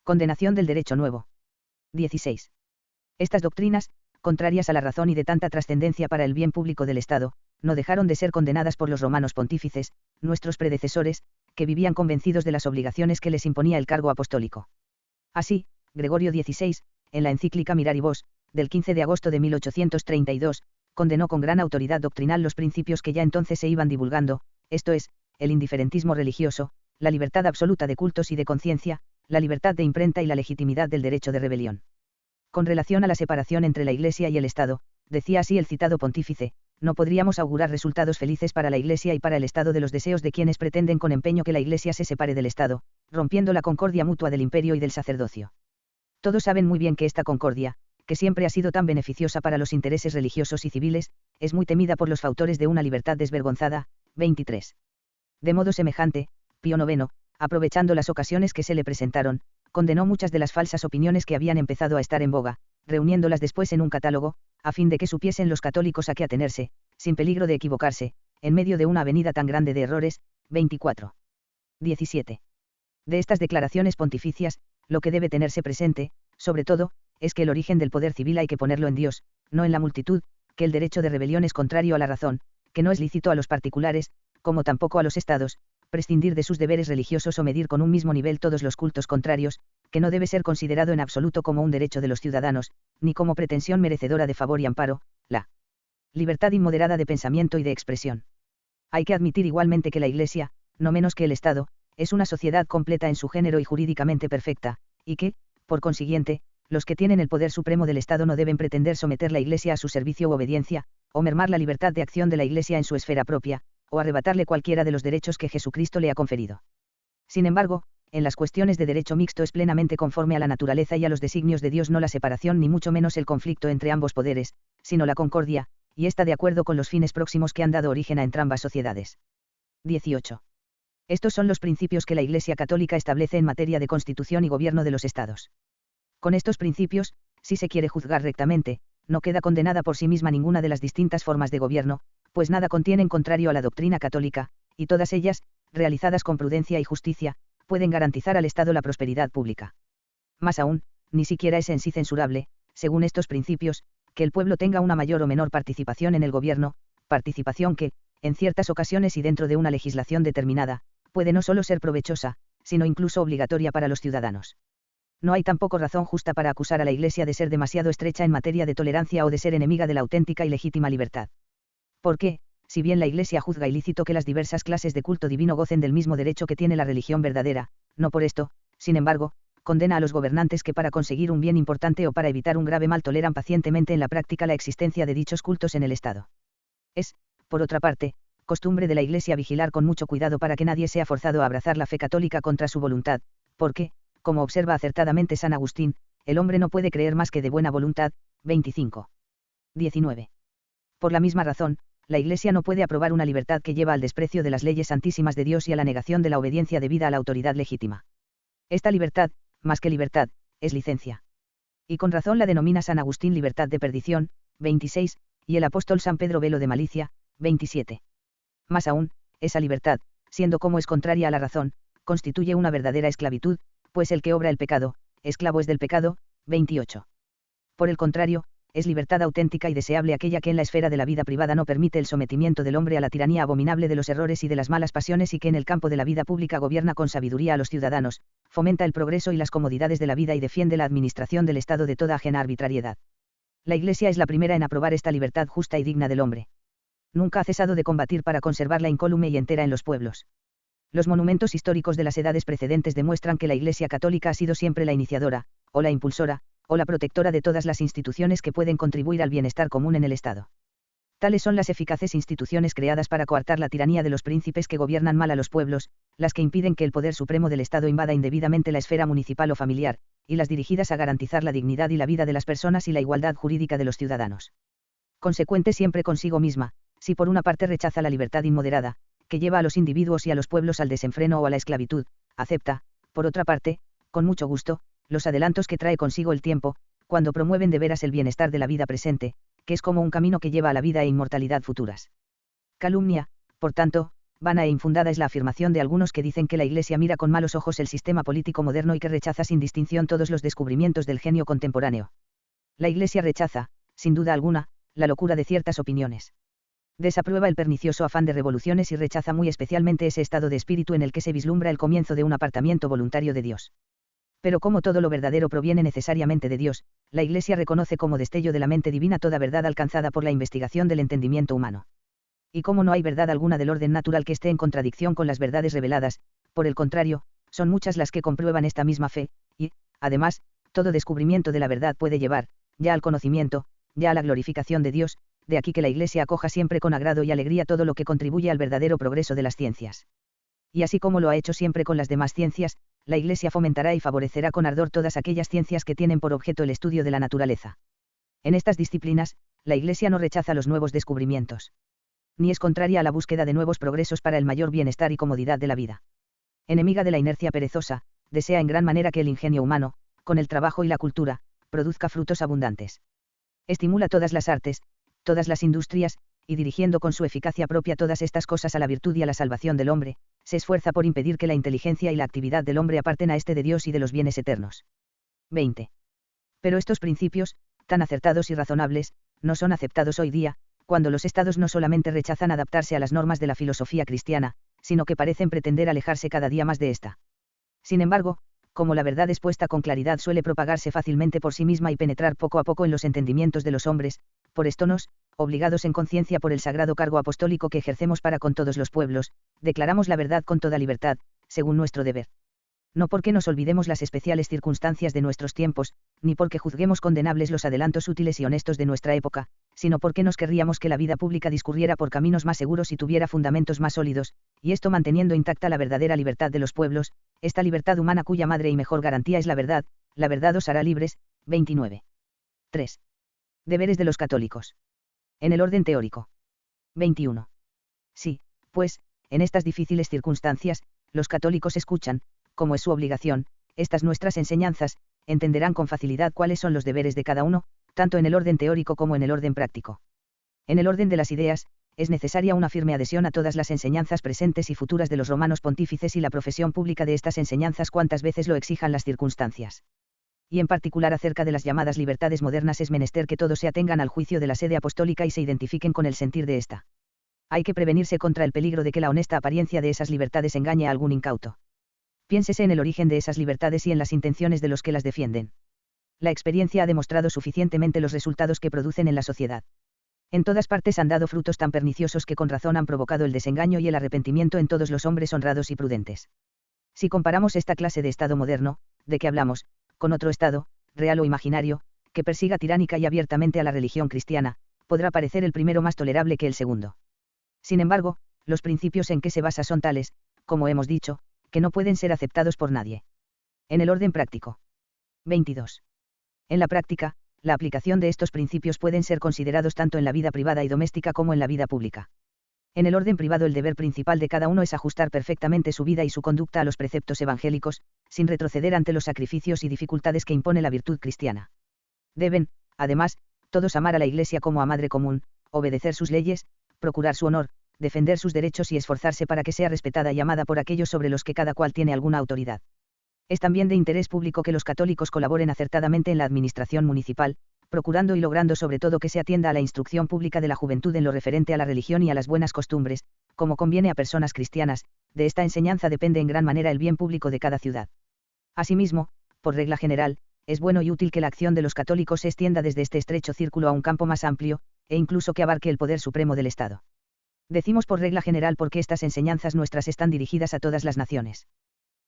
Condenación del derecho nuevo. 16. Estas doctrinas, contrarias a la razón y de tanta trascendencia para el bien público del Estado, no dejaron de ser condenadas por los romanos pontífices, nuestros predecesores, que vivían convencidos de las obligaciones que les imponía el cargo apostólico. Así, Gregorio XVI, en la encíclica Miraribus, del 15 de agosto de 1832, condenó con gran autoridad doctrinal los principios que ya entonces se iban divulgando, esto es, el indiferentismo religioso, la libertad absoluta de cultos y de conciencia, la libertad de imprenta y la legitimidad del derecho de rebelión. Con relación a la separación entre la Iglesia y el Estado, decía así el citado pontífice, no podríamos augurar resultados felices para la Iglesia y para el Estado de los deseos de quienes pretenden con empeño que la Iglesia se separe del Estado, rompiendo la concordia mutua del imperio y del sacerdocio. Todos saben muy bien que esta concordia, que siempre ha sido tan beneficiosa para los intereses religiosos y civiles, es muy temida por los fautores de una libertad desvergonzada. 23. De modo semejante, Pío IX, aprovechando las ocasiones que se le presentaron, condenó muchas de las falsas opiniones que habían empezado a estar en boga, reuniéndolas después en un catálogo, a fin de que supiesen los católicos a qué atenerse, sin peligro de equivocarse, en medio de una avenida tan grande de errores. 24. 17. De estas declaraciones pontificias, lo que debe tenerse presente, sobre todo, es que el origen del poder civil hay que ponerlo en Dios, no en la multitud, que el derecho de rebelión es contrario a la razón, que no es lícito a los particulares, como tampoco a los estados, prescindir de sus deberes religiosos o medir con un mismo nivel todos los cultos contrarios, que no debe ser considerado en absoluto como un derecho de los ciudadanos, ni como pretensión merecedora de favor y amparo, la libertad inmoderada de pensamiento y de expresión. Hay que admitir igualmente que la Iglesia, no menos que el Estado, es una sociedad completa en su género y jurídicamente perfecta, y que, por consiguiente, los que tienen el poder supremo del Estado no deben pretender someter la Iglesia a su servicio u obediencia, o mermar la libertad de acción de la Iglesia en su esfera propia, o arrebatarle cualquiera de los derechos que Jesucristo le ha conferido. Sin embargo, en las cuestiones de derecho mixto es plenamente conforme a la naturaleza y a los designios de Dios, no la separación ni mucho menos el conflicto entre ambos poderes, sino la concordia, y está de acuerdo con los fines próximos que han dado origen a entrambas sociedades. 18. Estos son los principios que la Iglesia Católica establece en materia de constitución y gobierno de los estados. Con estos principios, si se quiere juzgar rectamente, no queda condenada por sí misma ninguna de las distintas formas de gobierno, pues nada contienen contrario a la doctrina católica, y todas ellas, realizadas con prudencia y justicia, pueden garantizar al Estado la prosperidad pública. Más aún, ni siquiera es en sí censurable, según estos principios, que el pueblo tenga una mayor o menor participación en el gobierno, participación que, en ciertas ocasiones y dentro de una legislación determinada, puede no solo ser provechosa, sino incluso obligatoria para los ciudadanos. No hay tampoco razón justa para acusar a la Iglesia de ser demasiado estrecha en materia de tolerancia o de ser enemiga de la auténtica y legítima libertad. Porque, si bien la Iglesia juzga ilícito que las diversas clases de culto divino gocen del mismo derecho que tiene la religión verdadera, no por esto, sin embargo, condena a los gobernantes que para conseguir un bien importante o para evitar un grave mal toleran pacientemente en la práctica la existencia de dichos cultos en el Estado. Es, por otra parte, costumbre de la Iglesia vigilar con mucho cuidado para que nadie sea forzado a abrazar la fe católica contra su voluntad, porque, como observa acertadamente San Agustín, el hombre no puede creer más que de buena voluntad. 25. 19. Por la misma razón, la Iglesia no puede aprobar una libertad que lleva al desprecio de las leyes santísimas de Dios y a la negación de la obediencia debida a la autoridad legítima. Esta libertad, más que libertad, es licencia. Y con razón la denomina San Agustín libertad de perdición. 26, y el apóstol San Pedro velo de malicia. 27. Más aún, esa libertad, siendo como es contraria a la razón, constituye una verdadera esclavitud, pues el que obra el pecado, esclavo es del pecado. 28. Por el contrario, es libertad auténtica y deseable aquella que en la esfera de la vida privada no permite el sometimiento del hombre a la tiranía abominable de los errores y de las malas pasiones y que en el campo de la vida pública gobierna con sabiduría a los ciudadanos, fomenta el progreso y las comodidades de la vida y defiende la administración del Estado de toda ajena arbitrariedad. La Iglesia es la primera en aprobar esta libertad justa y digna del hombre. Nunca ha cesado de combatir para conservarla incólume y entera en los pueblos. Los monumentos históricos de las edades precedentes demuestran que la Iglesia Católica ha sido siempre la iniciadora, o la impulsora, o la protectora de todas las instituciones que pueden contribuir al bienestar común en el Estado. Tales son las eficaces instituciones creadas para coartar la tiranía de los príncipes que gobiernan mal a los pueblos, las que impiden que el poder supremo del Estado invada indebidamente la esfera municipal o familiar, y las dirigidas a garantizar la dignidad y la vida de las personas y la igualdad jurídica de los ciudadanos. Consecuente siempre consigo misma, si por una parte rechaza la libertad inmoderada, que lleva a los individuos y a los pueblos al desenfreno o a la esclavitud, acepta, por otra parte, con mucho gusto, los adelantos que trae consigo el tiempo, cuando promueven de veras el bienestar de la vida presente, que es como un camino que lleva a la vida e inmortalidad futuras. Calumnia, por tanto, vana e infundada es la afirmación de algunos que dicen que la Iglesia mira con malos ojos el sistema político moderno y que rechaza sin distinción todos los descubrimientos del genio contemporáneo. La Iglesia rechaza, sin duda alguna, la locura de ciertas opiniones. Desaprueba el pernicioso afán de revoluciones y rechaza muy especialmente ese estado de espíritu en el que se vislumbra el comienzo de un apartamiento voluntario de Dios. Pero como todo lo verdadero proviene necesariamente de Dios, la Iglesia reconoce como destello de la mente divina toda verdad alcanzada por la investigación del entendimiento humano. Y como no hay verdad alguna del orden natural que esté en contradicción con las verdades reveladas, por el contrario, son muchas las que comprueban esta misma fe, y, además, todo descubrimiento de la verdad puede llevar, ya al conocimiento, ya a la glorificación de Dios, de aquí que la Iglesia acoja siempre con agrado y alegría todo lo que contribuye al verdadero progreso de las ciencias. Y así como lo ha hecho siempre con las demás ciencias, la Iglesia fomentará y favorecerá con ardor todas aquellas ciencias que tienen por objeto el estudio de la naturaleza. En estas disciplinas, la Iglesia no rechaza los nuevos descubrimientos. Ni es contraria a la búsqueda de nuevos progresos para el mayor bienestar y comodidad de la vida. Enemiga de la inercia perezosa, desea en gran manera que el ingenio humano, con el trabajo y la cultura, produzca frutos abundantes. Estimula todas las artes, todas las industrias, y dirigiendo con su eficacia propia todas estas cosas a la virtud y a la salvación del hombre, se esfuerza por impedir que la inteligencia y la actividad del hombre aparten a este de Dios y de los bienes eternos. 20. Pero estos principios, tan acertados y razonables, no son aceptados hoy día, cuando los estados no solamente rechazan adaptarse a las normas de la filosofía cristiana, sino que parecen pretender alejarse cada día más de esta. Sin embargo, como la verdad expuesta con claridad suele propagarse fácilmente por sí misma y penetrar poco a poco en los entendimientos de los hombres, por esto nos, obligados en conciencia por el sagrado cargo apostólico que ejercemos para con todos los pueblos, declaramos la verdad con toda libertad, según nuestro deber. No porque nos olvidemos las especiales circunstancias de nuestros tiempos, ni porque juzguemos condenables los adelantos útiles y honestos de nuestra época, sino porque nos querríamos que la vida pública discurriera por caminos más seguros y tuviera fundamentos más sólidos, y esto manteniendo intacta la verdadera libertad de los pueblos, esta libertad humana cuya madre y mejor garantía es la verdad os hará libres. 29. 3. Deberes de los católicos. En el orden teórico. 21. Sí, pues, en estas difíciles circunstancias, los católicos escuchan, como es su obligación, estas nuestras enseñanzas, entenderán con facilidad cuáles son los deberes de cada uno, tanto en el orden teórico como en el orden práctico. En el orden de las ideas, es necesaria una firme adhesión a todas las enseñanzas presentes y futuras de los romanos pontífices y la profesión pública de estas enseñanzas cuantas veces lo exijan las circunstancias. Y en particular acerca de las llamadas libertades modernas es menester que todos se atengan al juicio de la sede apostólica y se identifiquen con el sentir de esta. Hay que prevenirse contra el peligro de que la honesta apariencia de esas libertades engañe a algún incauto. Piénsese en el origen de esas libertades y en las intenciones de los que las defienden. La experiencia ha demostrado suficientemente los resultados que producen en la sociedad. En todas partes han dado frutos tan perniciosos que con razón han provocado el desengaño y el arrepentimiento en todos los hombres honrados y prudentes. Si comparamos esta clase de Estado moderno, de que hablamos, con otro Estado, real o imaginario, que persiga tiránica y abiertamente a la religión cristiana, podrá parecer el primero más tolerable que el segundo. Sin embargo, los principios en que se basa son tales, como hemos dicho, que no pueden ser aceptados por nadie. En el orden práctico. 22. En la práctica, la aplicación de estos principios pueden ser considerados tanto en la vida privada y doméstica como en la vida pública. En el orden privado el deber principal de cada uno es ajustar perfectamente su vida y su conducta a los preceptos evangélicos, sin retroceder ante los sacrificios y dificultades que impone la virtud cristiana. Deben, además, todos amar a la Iglesia como a madre común, obedecer sus leyes, procurar su honor, defender sus derechos y esforzarse para que sea respetada y amada por aquellos sobre los que cada cual tiene alguna autoridad. Es también de interés público que los católicos colaboren acertadamente en la administración municipal, procurando y logrando sobre todo que se atienda a la instrucción pública de la juventud en lo referente a la religión y a las buenas costumbres, como conviene a personas cristianas. De esta enseñanza depende en gran manera el bien público de cada ciudad. Asimismo, por regla general, es bueno y útil que la acción de los católicos se extienda desde este estrecho círculo a un campo más amplio, e incluso que abarque el poder supremo del Estado. Decimos por regla general porque estas enseñanzas nuestras están dirigidas a todas las naciones.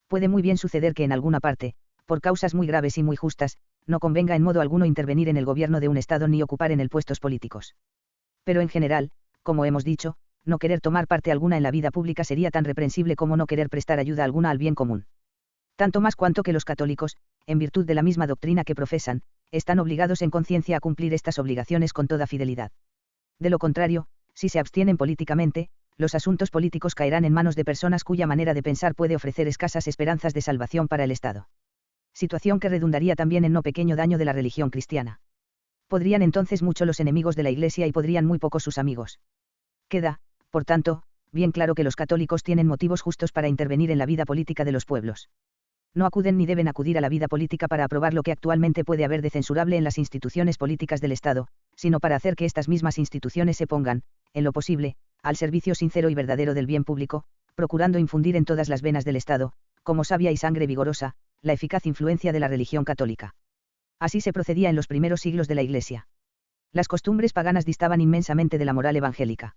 Puede muy bien suceder que en alguna parte, por causas muy graves y muy justas, no convenga en modo alguno intervenir en el gobierno de un Estado ni ocupar en él puestos políticos. Pero en general, como hemos dicho, no querer tomar parte alguna en la vida pública sería tan reprensible como no querer prestar ayuda alguna al bien común. Tanto más cuanto que los católicos, en virtud de la misma doctrina que profesan, están obligados en conciencia a cumplir estas obligaciones con toda fidelidad. De lo contrario, si se abstienen políticamente, los asuntos políticos caerán en manos de personas cuya manera de pensar puede ofrecer escasas esperanzas de salvación para el Estado. Situación que redundaría también en no pequeño daño de la religión cristiana. Podrían entonces mucho los enemigos de la Iglesia y podrían muy pocos sus amigos. Queda, por tanto, bien claro que los católicos tienen motivos justos para intervenir en la vida política de los pueblos. No acuden ni deben acudir a la vida política para aprobar lo que actualmente puede haber de censurable en las instituciones políticas del Estado, sino para hacer que estas mismas instituciones se pongan, en lo posible, al servicio sincero y verdadero del bien público, procurando infundir en todas las venas del Estado, como savia y sangre vigorosa, la eficaz influencia de la religión católica. Así se procedía en los primeros siglos de la Iglesia. Las costumbres paganas distaban inmensamente de la moral evangélica.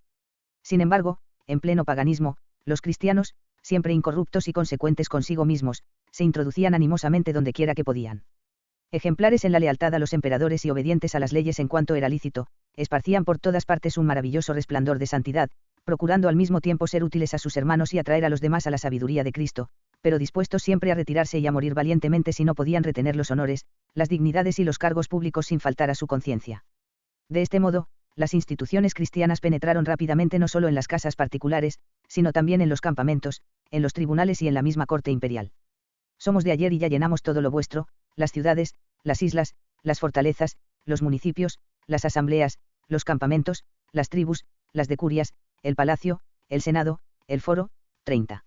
Sin embargo, en pleno paganismo, los cristianos, siempre incorruptos y consecuentes consigo mismos, se introducían animosamente dondequiera que podían. Ejemplares en la lealtad a los emperadores y obedientes a las leyes en cuanto era lícito, esparcían por todas partes un maravilloso resplandor de santidad, procurando al mismo tiempo ser útiles a sus hermanos y atraer a los demás a la sabiduría de Cristo, pero dispuestos siempre a retirarse y a morir valientemente si no podían retener los honores, las dignidades y los cargos públicos sin faltar a su conciencia. De este modo, las instituciones cristianas penetraron rápidamente no solo en las casas particulares, sino también en los campamentos, en los tribunales y en la misma corte imperial. Somos de ayer y ya llenamos todo lo vuestro, las ciudades, las islas, las fortalezas, los municipios, las asambleas, los campamentos, las tribus, las decurias, el palacio, el senado, el foro. 30.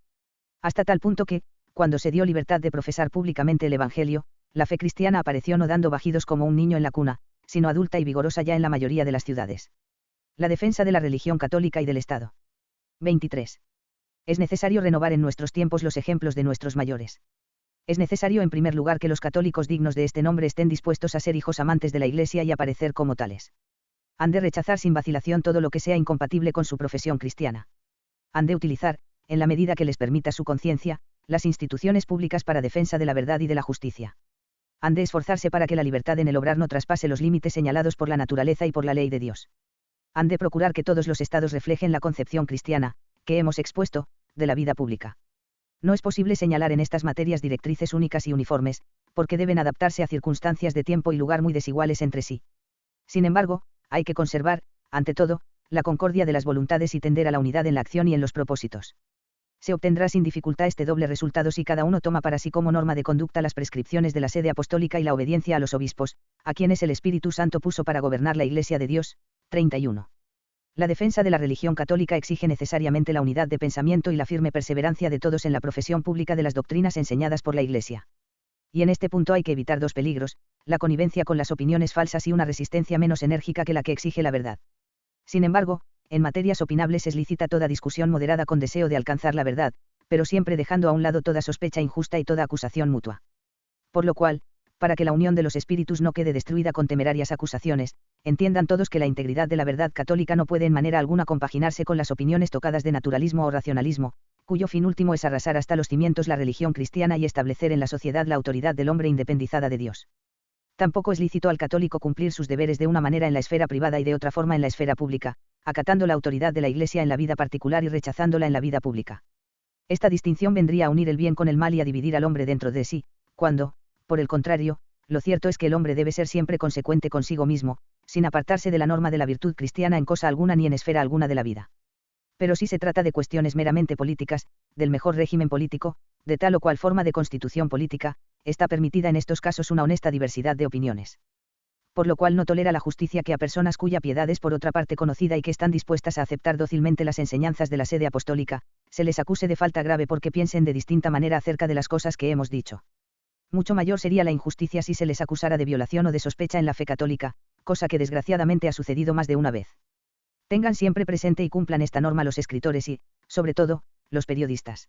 Hasta tal punto que, cuando se dio libertad de profesar públicamente el Evangelio, la fe cristiana apareció no dando bajidos como un niño en la cuna, sino adulta y vigorosa ya en la mayoría de las ciudades. La defensa de la religión católica y del Estado. 23. Es necesario renovar en nuestros tiempos los ejemplos de nuestros mayores. Es necesario en primer lugar que los católicos dignos de este nombre estén dispuestos a ser hijos amantes de la Iglesia y a parecer como tales. Han de rechazar sin vacilación todo lo que sea incompatible con su profesión cristiana. Han de utilizar, en la medida que les permita su conciencia, las instituciones públicas para defensa de la verdad y de la justicia. Han de esforzarse para que la libertad en el obrar no traspase los límites señalados por la naturaleza y por la ley de Dios. Han de procurar que todos los estados reflejen la concepción cristiana, que hemos expuesto, de la vida pública. No es posible señalar en estas materias directrices únicas y uniformes, porque deben adaptarse a circunstancias de tiempo y lugar muy desiguales entre sí. Sin embargo, hay que conservar, ante todo, la concordia de las voluntades y tender a la unidad en la acción y en los propósitos. Se obtendrá sin dificultad este doble resultado si cada uno toma para sí como norma de conducta las prescripciones de la sede apostólica y la obediencia a los obispos, a quienes el Espíritu Santo puso para gobernar la Iglesia de Dios. 31. La defensa de la religión católica exige necesariamente la unidad de pensamiento y la firme perseverancia de todos en la profesión pública de las doctrinas enseñadas por la Iglesia. Y en este punto hay que evitar dos peligros, la connivencia con las opiniones falsas y una resistencia menos enérgica que la que exige la verdad. Sin embargo, en materias opinables es lícita toda discusión moderada con deseo de alcanzar la verdad, pero siempre dejando a un lado toda sospecha injusta y toda acusación mutua. Por lo cual, para que la unión de los espíritus no quede destruida con temerarias acusaciones, entiendan todos que la integridad de la verdad católica no puede en manera alguna compaginarse con las opiniones tocadas de naturalismo o racionalismo, cuyo fin último es arrasar hasta los cimientos la religión cristiana y establecer en la sociedad la autoridad del hombre independizada de Dios. Tampoco es lícito al católico cumplir sus deberes de una manera en la esfera privada y de otra forma en la esfera pública, acatando la autoridad de la Iglesia en la vida particular y rechazándola en la vida pública. Esta distinción vendría a unir el bien con el mal y a dividir al hombre dentro de sí, cuando, por el contrario, lo cierto es que el hombre debe ser siempre consecuente consigo mismo, sin apartarse de la norma de la virtud cristiana en cosa alguna ni en esfera alguna de la vida. Pero si se trata de cuestiones meramente políticas, del mejor régimen político, de tal o cual forma de constitución política, está permitida en estos casos una honesta diversidad de opiniones. Por lo cual no tolera la justicia que a personas cuya piedad es por otra parte conocida y que están dispuestas a aceptar dócilmente las enseñanzas de la sede apostólica, se les acuse de falta grave porque piensen de distinta manera acerca de las cosas que hemos dicho. Mucho mayor sería la injusticia si se les acusara de violación o de sospecha en la fe católica, cosa que desgraciadamente ha sucedido más de una vez. Tengan siempre presente y cumplan esta norma los escritores y, sobre todo, los periodistas.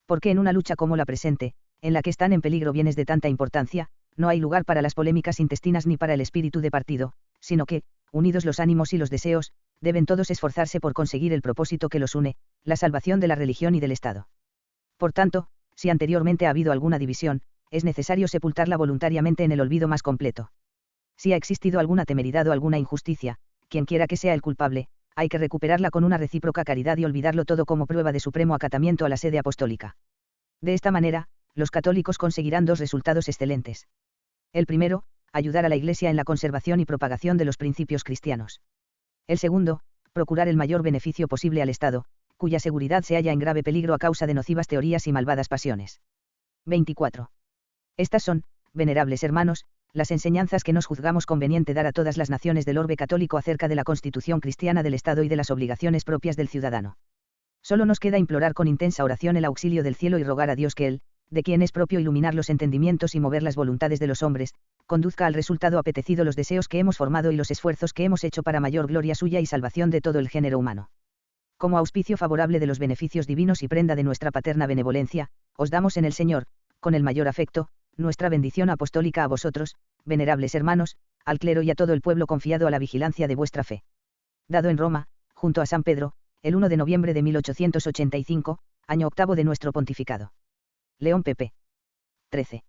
Porque en una lucha como la presente, en la que están en peligro bienes de tanta importancia, no hay lugar para las polémicas intestinas ni para el espíritu de partido, sino que, unidos los ánimos y los deseos, deben todos esforzarse por conseguir el propósito que los une, la salvación de la religión y del Estado. Por tanto, si anteriormente ha habido alguna división, es necesario sepultarla voluntariamente en el olvido más completo. Si ha existido alguna temeridad o alguna injusticia, quien quiera que sea el culpable, hay que recuperarla con una recíproca caridad y olvidarlo todo como prueba de supremo acatamiento a la sede apostólica. De esta manera, los católicos conseguirán dos resultados excelentes. El primero, ayudar a la Iglesia en la conservación y propagación de los principios cristianos. El segundo, procurar el mayor beneficio posible al Estado, cuya seguridad se halla en grave peligro a causa de nocivas teorías y malvadas pasiones. 24. Estas son, venerables hermanos, las enseñanzas que nos juzgamos conveniente dar a todas las naciones del orbe católico acerca de la constitución cristiana del Estado y de las obligaciones propias del ciudadano. Solo nos queda implorar con intensa oración el auxilio del cielo y rogar a Dios que Él, de quien es propio iluminar los entendimientos y mover las voluntades de los hombres, conduzca al resultado apetecido los deseos que hemos formado y los esfuerzos que hemos hecho para mayor gloria suya y salvación de todo el género humano. Como auspicio favorable de los beneficios divinos y prenda de nuestra paterna benevolencia, os damos en el Señor, con el mayor afecto, nuestra bendición apostólica a vosotros, venerables hermanos, al clero y a todo el pueblo confiado a la vigilancia de vuestra fe. Dado en Roma, junto a San Pedro, el 1 de noviembre de 1885, año octavo de nuestro pontificado. León pp. 13.